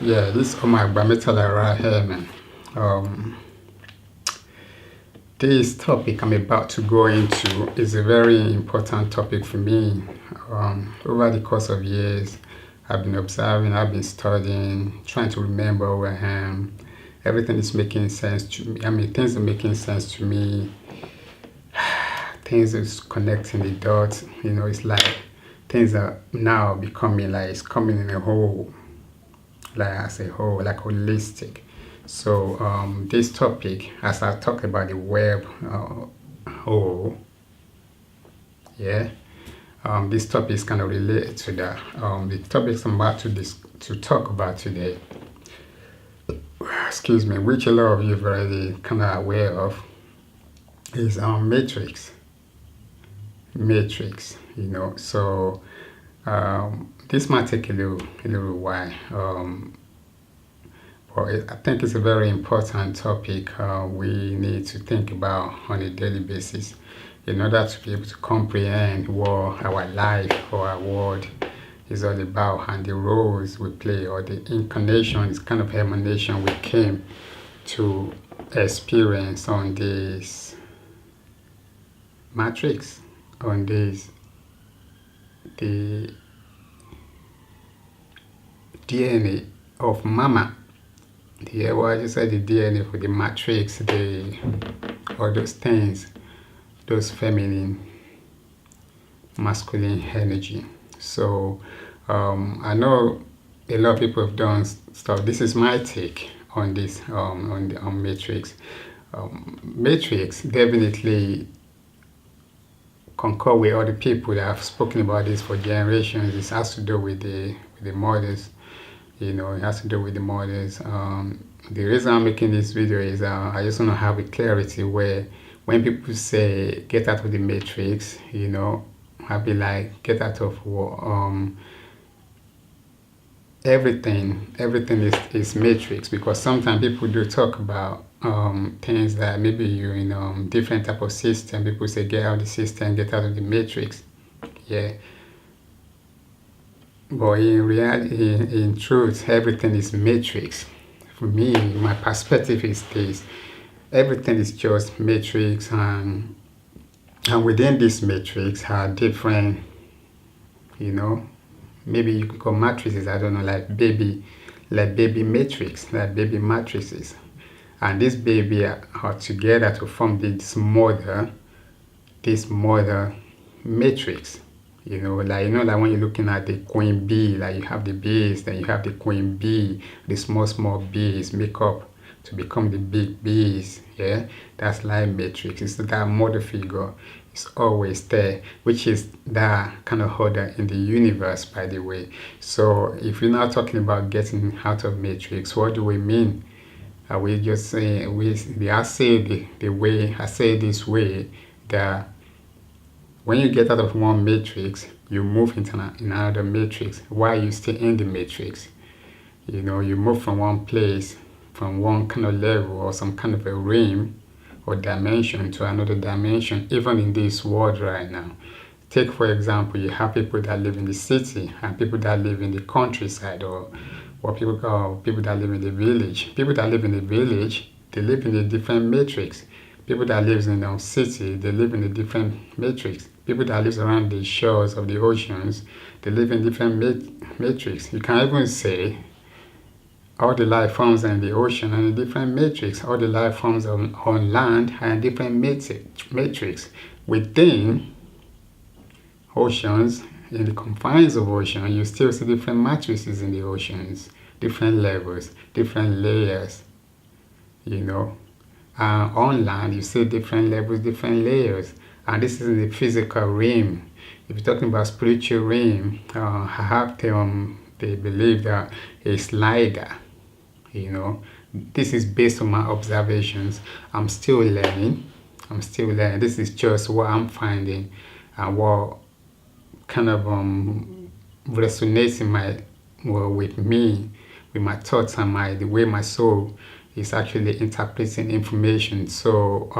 Yeah, this is my metal right here, man. Um, this topic I'm about to go into is a very important topic for me. Over the course of years, I've been observing, I've been studying, trying to remember where I am. Everything is making sense to me. I mean, things are making sense to me. Things is connecting the dots. It's like things are now becoming like it's coming in a whole, like as a whole, like holistic. So this topic, as I talk about the web whole, yeah, this topic is kind of related to that. The topics I'm about to talk about today, excuse me, which a lot of you are already kind of aware of, is Matrix. Matrix, So this might take a little while. I think it's a very important topic we need to think about on a daily basis in order to be able to comprehend what our life or our world is all about and the roles we play or the incarnations, kind of emanation we came to experience on this matrix, on this the DNA of Mama. Yeah, well, I just said the DNA for the matrix, all those things, those feminine, masculine energy. So I know a lot of people have done stuff. This is my take on this, on Matrix. Matrix definitely concur with other people that have spoken about this for generations. It has to do with the models. It has to do with the models. The reason I'm making this video is I just want to have a clarity where when people say get out of the matrix, I'll be like, get out of what? Everything is matrix, because sometimes people do talk about things that maybe you're in different type of system. People say get out of the system, get out of the matrix. Yeah. But in reality, in truth, everything is matrix. For me, my perspective is this: everything is just matrix, and within this matrix are different, maybe you could call matrices. I don't know, like baby matrix, like baby matrices, and this baby are together to form this mother matrix. Like when you're looking at the queen bee, like you have the bees, then you have the queen bee, the small bees make up to become the big bees. Yeah, that's like matrix. It's that mother figure. It's always there, which is that kind of order in the universe, by the way. So if we're not talking about getting out of matrix, what do we mean? Are we just saying I say the way I say this way that when you get out of one matrix, you move into another matrix while you stay in the matrix. You move from one place, from one kind of level or some kind of a realm or dimension to another dimension, even in this world right now. Take, for example, you have people that live in the city and people that live in the countryside, or what people call people that live in the village. People that live in the village, they live in a different matrix. People that live in the city, they live in a different matrix. People that live around the shores of the oceans, they live in different matrix. You can even say all the life forms in the ocean are in a different matrix. All the life forms on land are in different matrix. Within oceans, in the confines of ocean, you still see different matrices in the oceans, different levels, different layers, on land, you see different levels, different layers. And this is in the physical realm. If you're talking about spiritual realm, I have they believe that a slider, this is based on my observations. I'm still learning. This is just what I'm finding and what kind of resonates with me, with my thoughts and the way my soul is actually interpreting information. So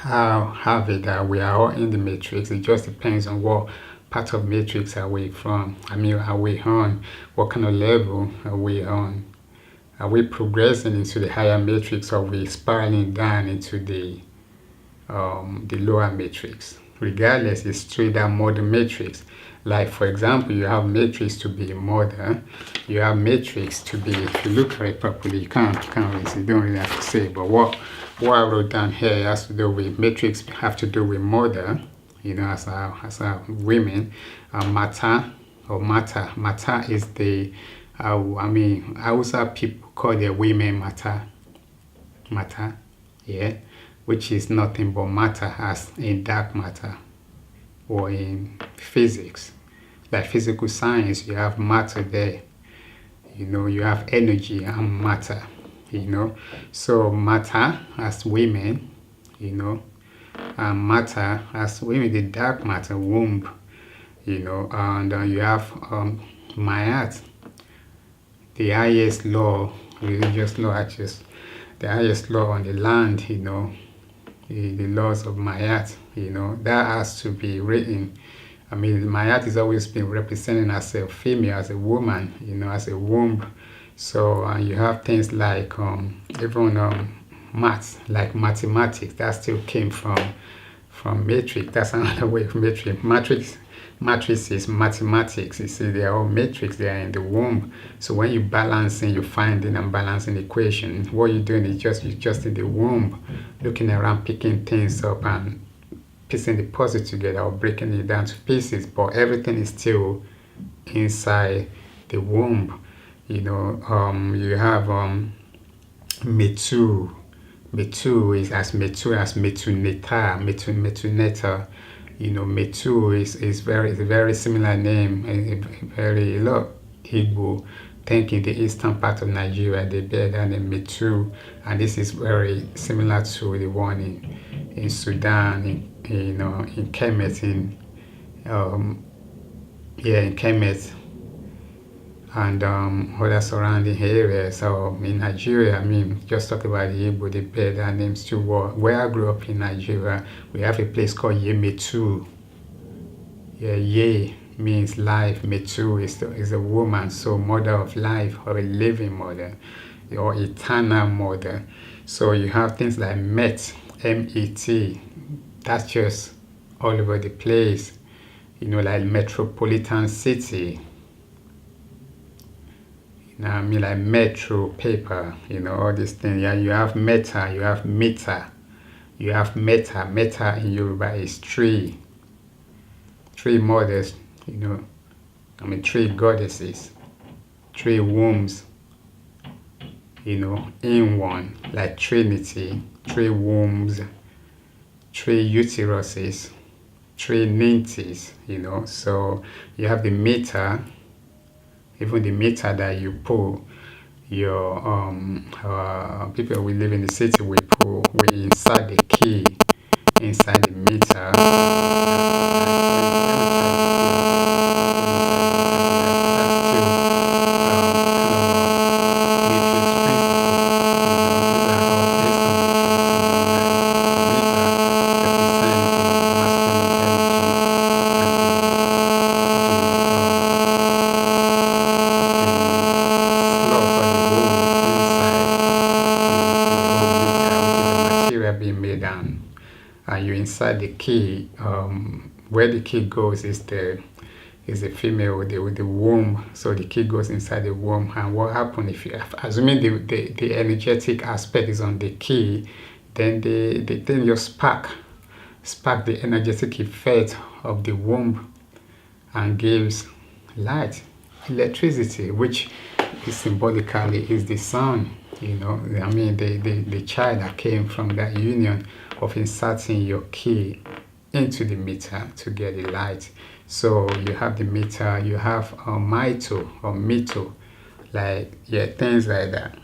I have it that we are all in the matrix. It just depends on what part of matrix are we from? Are we on? What kind of level are we on? Are we progressing into the higher matrix, or are we spiraling down into the lower matrix? Regardless, it's still that mother matrix. Like for example, you have matrix to be a mother, you have matrix to be, if you look at it properly, you can't really, you don't really have to say, but what I wrote down here has to do with matrix, have to do with mother, as a women, mata or mata. Mata is the, Hausa people call their women mata, yeah, which is nothing but matter, as in dark matter, or in physics, like physical science, you have matter there, you have energy and matter, so matter as women, and matter as women, the dark matter, womb, and you have mayat, the highest law, religious law, the highest law on the land, the laws of mayat, that has to be written. Mayat is always been represented as a female, as a woman, as a womb. So you have things like even maths, like mathematics, that still came from matrix. That's another way of matrix. Matrices, mathematics, you see, they are all matrix, they are in the womb. So when you balancing, you finding and balancing equation, what you're doing is you're just in the womb, looking around, picking things up and piecing the puzzle together, or breaking it down to pieces, but everything is still inside the womb. You have Metu. Metu is as Metuneta, Metuneta. Metu is very similar name, a lot Igbo. Think in the eastern part of Nigeria, they bear that name Metu, and this is very similar to the one in Sudan, in Kemet, in Kemet, and other surrounding areas. So in Nigeria, just talk about the Igbo, they bear their names too. Where I grew up in Nigeria, we have a place called Yemetu. Ye means life, Metu is a woman, so mother of life, or a living mother, or eternal mother. So you have things like Met, M-E-T, that's just all over the place, like metropolitan city. Like metro, paper, all these things. Yeah, you have meta, you have meter, you have meta. Meta in Yoruba is tree mothers, three goddesses, three wombs, in one, like Trinity, three wombs, three uteruses, three ninties, so you have the meter. Even the meter that you pull, your people we live in the city, we insert the key inside the meter. And you insert the key. Where the key goes is the female with the womb. So the key goes inside the womb. And what happens if you, assuming the energetic aspect is on the key, then the thing you spark the energetic effect of the womb and gives light, electricity, which is symbolically is the sun. The child that came from that union of inserting your key into the meter to get the light. So you have the meter, you have Metu or Metu, things like that.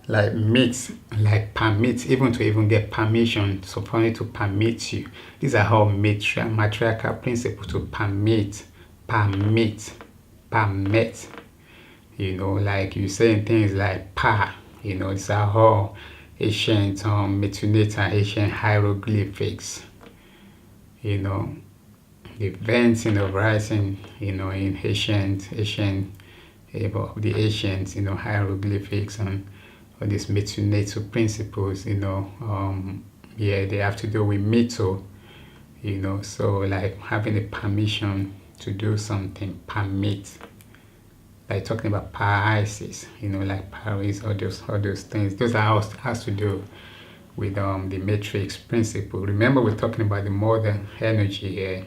Like meet, like permit, even get permission, so for it to permit you. These are how matriarchal principle to permit. Like you saying things like pa, these are all ancient ancient hieroglyphics, the events, rising, in ancient, of the ancients, hieroglyphics and all these Metu principles, yeah, they have to do with Metu, so like having a permission to do something, permit, like talking about paralysis, like Paris, all those things. Those are has to do with the matrix principle. Remember, we're talking about the mother energy here.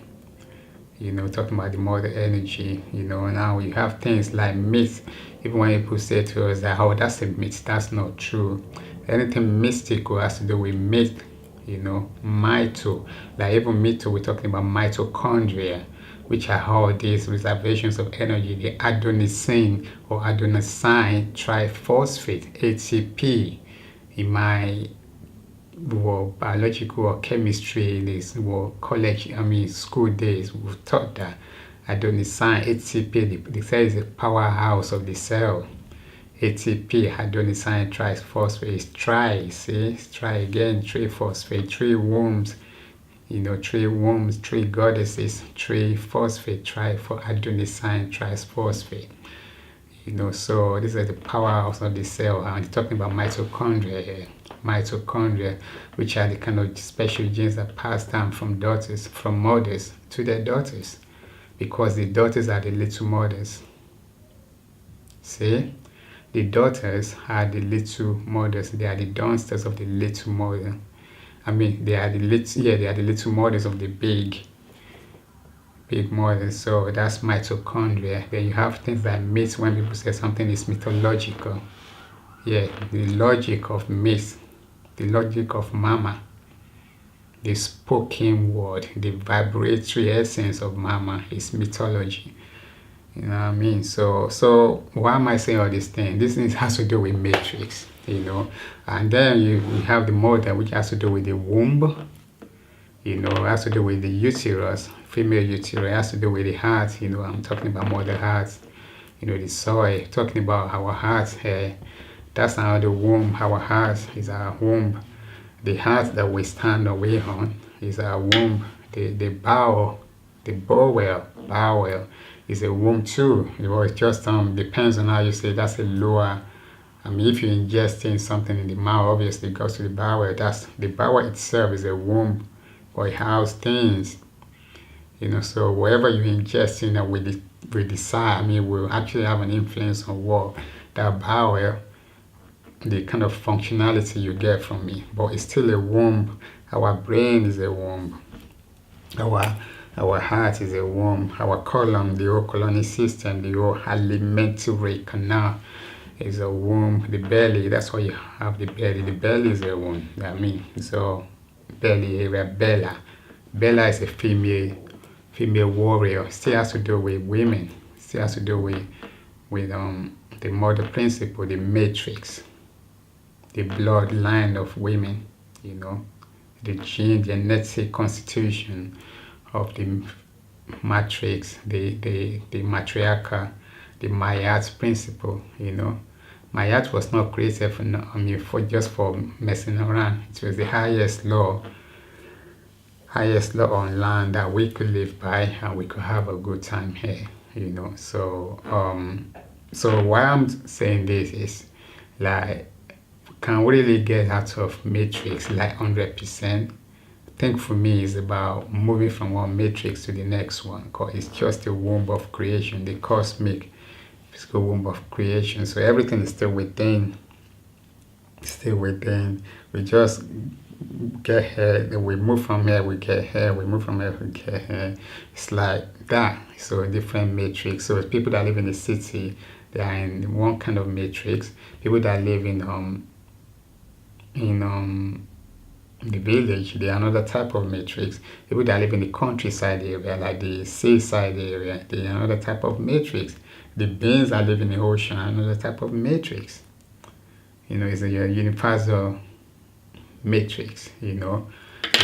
Talking about the mother energy. Now you have things like myth. Even when people say to us that, oh, that's a myth, that's not true. Anything mystical has to do with myth. Mito. Like even Metu, we're talking about mitochondria, which are all these reservations of energy, the adenosine or adenosine triphosphate, ATP. In my biological or chemistry days, school days, we've taught that adenosine, ATP, they say is the powerhouse of the cell. ATP, adenosine triphosphate, is tri, see, it's tri again, triphosphate, three wombs, three goddesses, triphosphate, for adenosine triphosphate. So this is the powerhouse of the cell, and talking about mitochondria here. Mitochondria, which are the kind of special genes that pass down from mothers to their daughters, because the daughters are the little mothers. See? The daughters are the little mothers. They are the downstairs of the little mother. They are the little mothers of the big mothers. So that's mitochondria. Then you have things like myths. When people say something is mythological, yeah, the logic of myth, the logic of mama, the spoken word, the vibratory essence of mama is mythology. You know what I mean? So why am I saying all these things? This thing has to do with matrix, and then you have the mother, which has to do with the womb, has to do with the uterus, female uterus, has to do with the heart, I'm talking about mother heart, the soil, talking about our heart here. That's how the womb, our heart is our womb. The heart that we stand away on is our womb. The bowel is a womb too. It just depends on how you say. That's a lower. If you're ingesting something in the mouth, obviously it goes to the bowel. That's the bowel itself is a womb, or it houses things. So whatever you ingest with the side, will actually have an influence on what that bowel, the kind of functionality you get from it. But it's still a womb. Our brain is a womb. Our heart is a womb. Our colon, the whole colonic system, the whole alimentary canal is a womb. The belly, that's why you have the belly. The belly is a womb. So belly area, Bella. Bella is a female warrior. Still has to do with women. Still has to do with the mother principle, the matrix, the bloodline of women. The gene, the genetic constitution of the matrix, the matriarcha, the Mayat principle. Mayat was not created for messing around. It was the highest law on land that we could live by, and we could have a good time here. So why I'm saying this is, like, can really get out of matrix like 100%. I think for me it's about moving from one matrix to the next one, because it's just the womb of creation, the cosmic physical womb of creation. So everything is still within. We just get here, we move from here, we get here, we move from here, we get here. It's like that. So a different matrix. So people that live in the city, they are in one kind of matrix. People that live in the village, they are another type of matrix. People that live in the countryside area, like the seaside area, they are another type of matrix. The beings that live in the ocean are another type of matrix. It's a universal matrix, the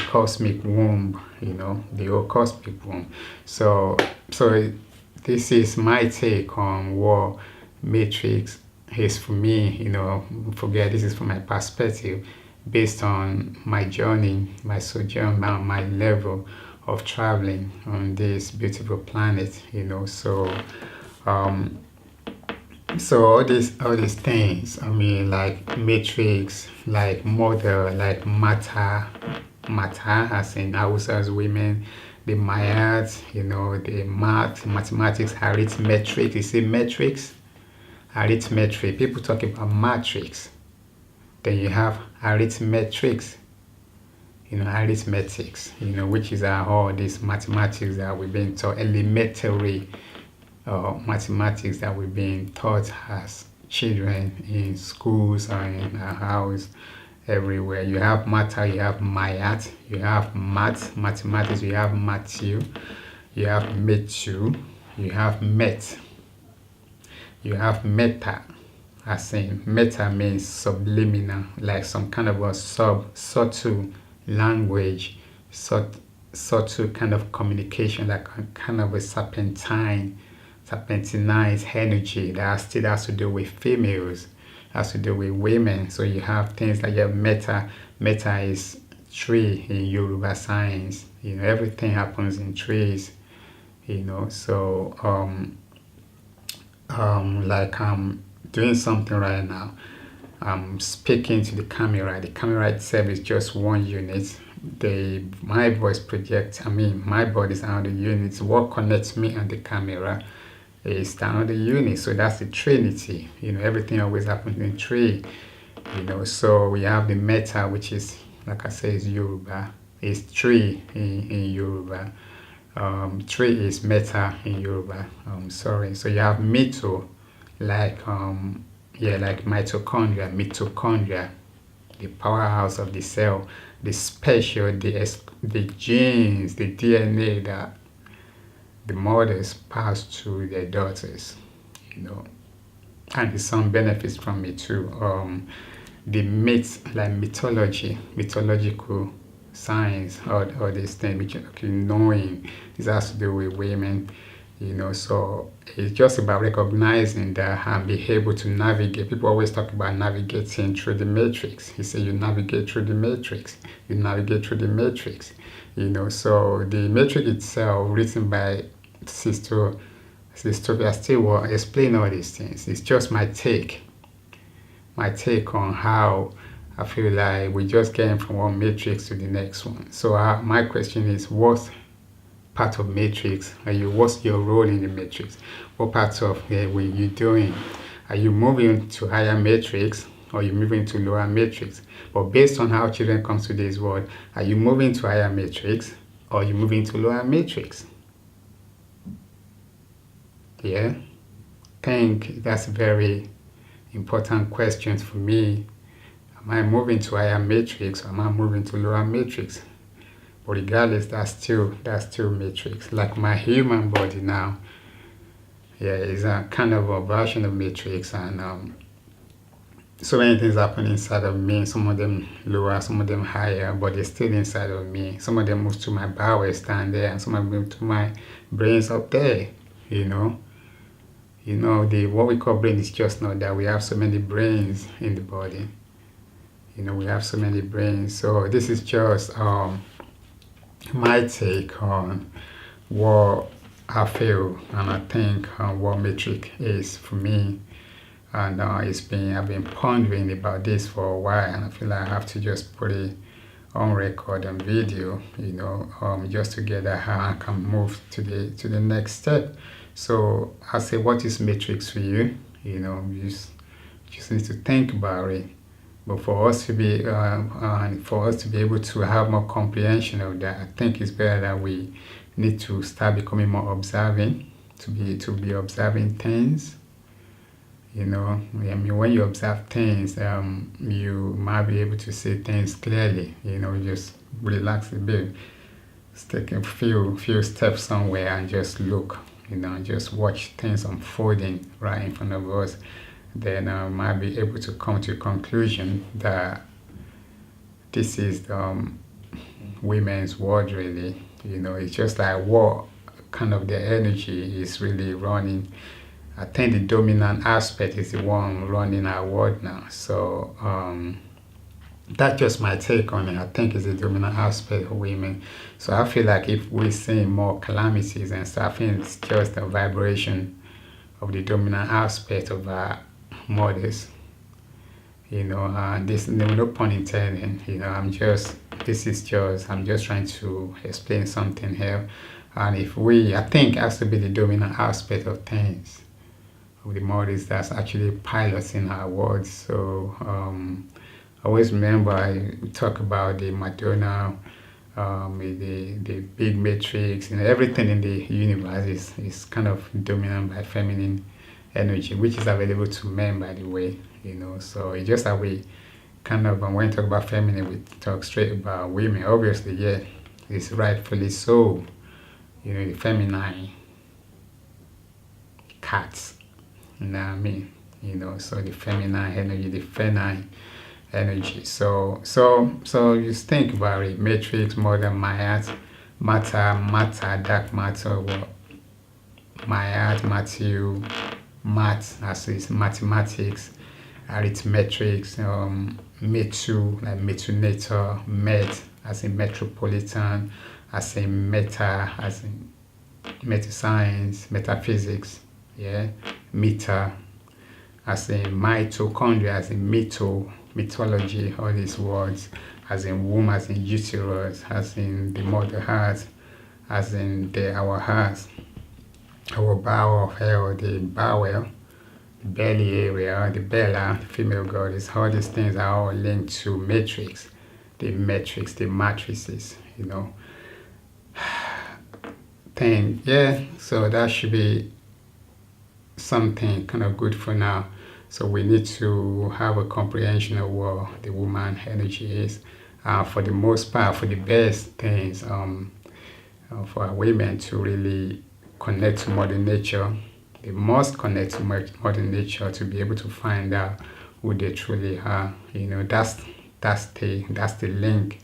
cosmic womb, the whole cosmic womb. So this is my take on what matrix is for me. This is from my perspective, based on my journey, my sojourn, my level of traveling on this beautiful planet, um, so all these things, I mean, like matrix, like model, like matter as in Hausa's women, the Mayas, the mathematics, arithmetic. You see matrix, arithmetic. People talk about matrix. Then you have arithmetrics, arithmetics, which is all these mathematics that we've been taught, elementary mathematics that we've been taught as children in schools or in our house, everywhere. You have matter, you have mayat, you have mathematics, you have Metu, you have Metu, you have you have meta. As in meta means subliminal, like some kind of a subtle language, subtle kind of communication, like kind of a serpentinized energy that still has to do with females, has to do with women. So you have things like your meta is tree in Yoruba science. Everything happens in trees. So like I'm doing something right now. I'm speaking to the camera. The camera itself is just one unit. My voice projects, my body is another unit. What connects me and the camera is another unit. So that's the trinity. Everything always happens in three. So we have the meta, which is, like I say, is Yoruba. It's tree in Yoruba. Tree is meta in Yoruba. Sorry. So you have Metu, like like mitochondria, the powerhouse of the cell, the special, the genes, the DNA that the mothers pass to their daughters, and the son benefits from it too. The myths, like mythological science, all these things, which knowing this has to do with women, so it's just about recognizing that and be able to navigate. People always talk about navigating through the matrix. You say you navigate through the matrix, so the matrix itself, written by Sister Stewart, explain all these things. It's just my take on how I feel like we're just getting from one matrix to the next one. So my question is, what part of matrix are you? What's your role in the matrix? What part of were you doing? Are you moving to higher matrix or you moving to lower matrix? But based on how children come to this world, are you moving to higher matrix or are you moving to lower matrix? Yeah, I think that's very important questions for me. Am I moving to higher matrix or am I moving to lower matrix? But regardless, that's still matrix. Like my human body now, is a kind of a version of matrix, and so many things happen inside of me. Some of them lower, some of them higher, but they're still inside of me. Some of them move to my bowels down there, and some of them move to my brains up there. The what we call brain is just not that we have so many brains in the body. We have so many brains. So this is just my take on what I feel and I think what matrix is for me. And I've been pondering about this for a while, and I feel like I have to just put it on record and video, just to get how I can move to the next step. So I say, what is matrix for you? You just need to think about it. But for us to be able to have more comprehension of that, I think it's better that we need to start becoming more observing, to be observing things. When you observe things, you might be able to see things clearly. Just relax a bit, just take a few steps somewhere and just look. Just watch things unfolding right in front of us. Then I might be able to come to a conclusion that this is women's world really. It's just like what kind of the energy is really running. I think the dominant aspect is the one running our world now. So that's just my take on it. I think it's a dominant aspect of women. So I feel like if we see more calamities and stuff, I think it's just the vibration of the dominant aspect of our mothers. This, no pun intended. I'm just trying to explain something here. And I think it has to be the dominant aspect of things, of the mothers that's actually piloting our words. So I always remember I talk about the Madonna, the big matrix, everything in the universe is kind of dominant by feminine energy, which is available to men, by the way. So it's just that we kind of, when we talk about feminine, we talk straight about women. Obviously, yeah, it's rightfully so. The feminine cats, you know what I mean? So the feminine energy, the feminine energy. So just think about it. Matrix, modern Maya, matter, dark matter, Maya, Matthew, math, as is mathematics, arithmetics, Metu, like Metunator, Met, as in metropolitan, as in meta, as in meta science, metaphysics, yeah, meter, as in mitochondria, as in mythology, all these words, as in womb, as in uterus, as in the mother heart, as in our heart, our bowel of hell, the bowel, the belly area, the bella, the female goddess. All these things are all linked to matrix, the matrices, thing. Yeah, so that should be something kind of good for now. So we need to have a comprehension of what the woman energy is. For the most part, for the best things, for our women to really connect to Mother Nature, they must connect to Mother Nature to be able to find out who they truly are. That's the link.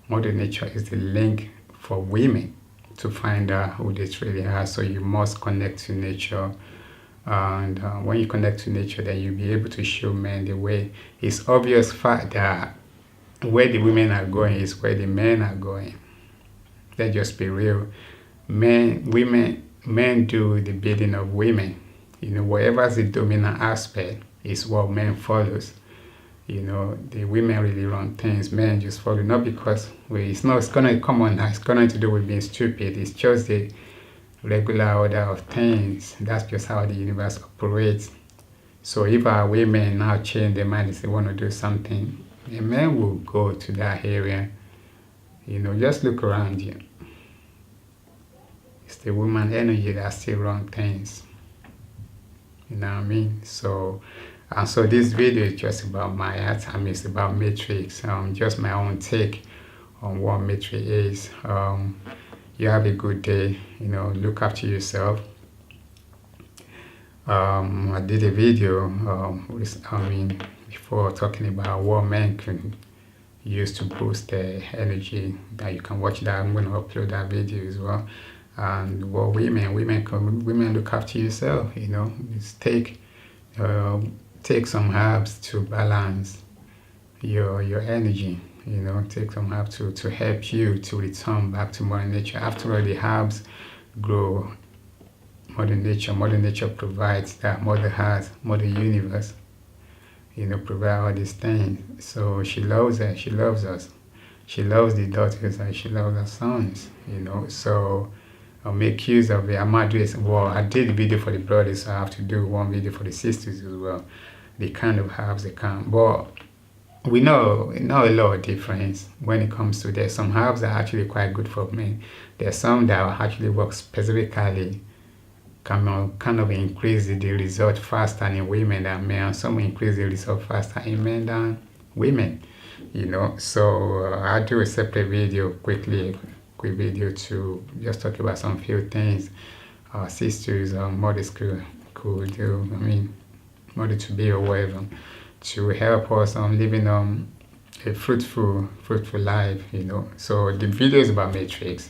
Mother Nature is the link for women to find out who they truly are. So you must connect to nature. And when you connect to nature, then you'll be able to show men the way. It's obvious fact that where the women are going is where the men are going. Let's just be real. Men do the bidding of women. Whatever's the dominant aspect is what men follows. The women really run things. Men just follow, not because it's gonna come on. It's going to do with being stupid. It's just the regular order of things. That's just how the universe operates. So if our women now change their mind, if they want to do something, the men will go to that area. Just look around you. It's the woman energy that still run things. You know what I mean? So this video is just about Maya. It's about Matrix. Just my own take on what Matrix is. You have a good day. Look after yourself. I did a video before talking about what men can use to boost their energy. That you can watch that. I'm going to upload that video as well. And what women look after yourself. Just take some herbs to balance your energy. Take some herbs to help you to return back to Mother Nature. After all, the herbs grow. Mother Nature provides that. Mother Heart, Mother Universe, provide all these things. So she loves us. She loves us. She loves the daughters and she loves her sons. So I'll make use of it. I did a video for the brothers, so I have to do one video for the sisters as well. The kind of herbs they can, but we know a lot of difference when it comes to. There's some herbs that are actually quite good for men. There's some that actually work specifically, kind of increase the result faster in women than men, and some increase the result faster in men than women. So I'll do a separate video, quick video to just talk about some few things our sisters or mothers could do. Mother to be or whatever, to help us on living a fruitful life. So the video is about Matrix.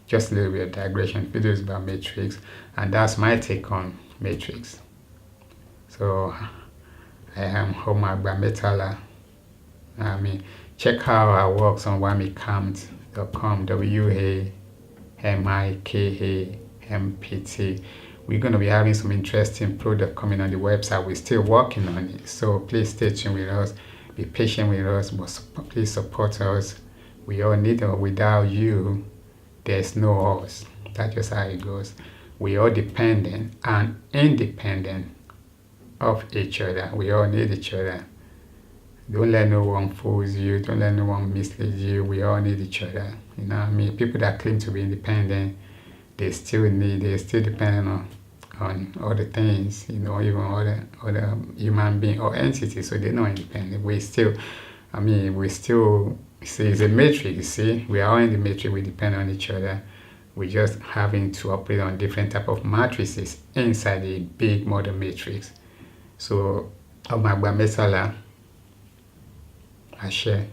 Just a little bit of digression. Video is about Matrix, and that's my take on Matrix. So I am Homer Metala. check out our works on wamikmt.com, WAMIKAMPT. We're going to be having some interesting product coming on the website. We're still working on it, so please stay tuned with us. Be patient with us, but please support us. We all need it. Without you, there's no us. That's just how it goes. We are dependent and independent of each other. We all need each other. Don't let no one fool you. Don't let no one mislead you. We all need each other. You know what I mean? People that claim to be independent, they're still dependent on other things, you know, even other human being or entities, so they're not independent. We still see, it's a matrix, you see. We are all in the matrix, we depend on each other. We're just having to operate on different type of matrices inside a big model matrix. So, Omagba Mesala, I share.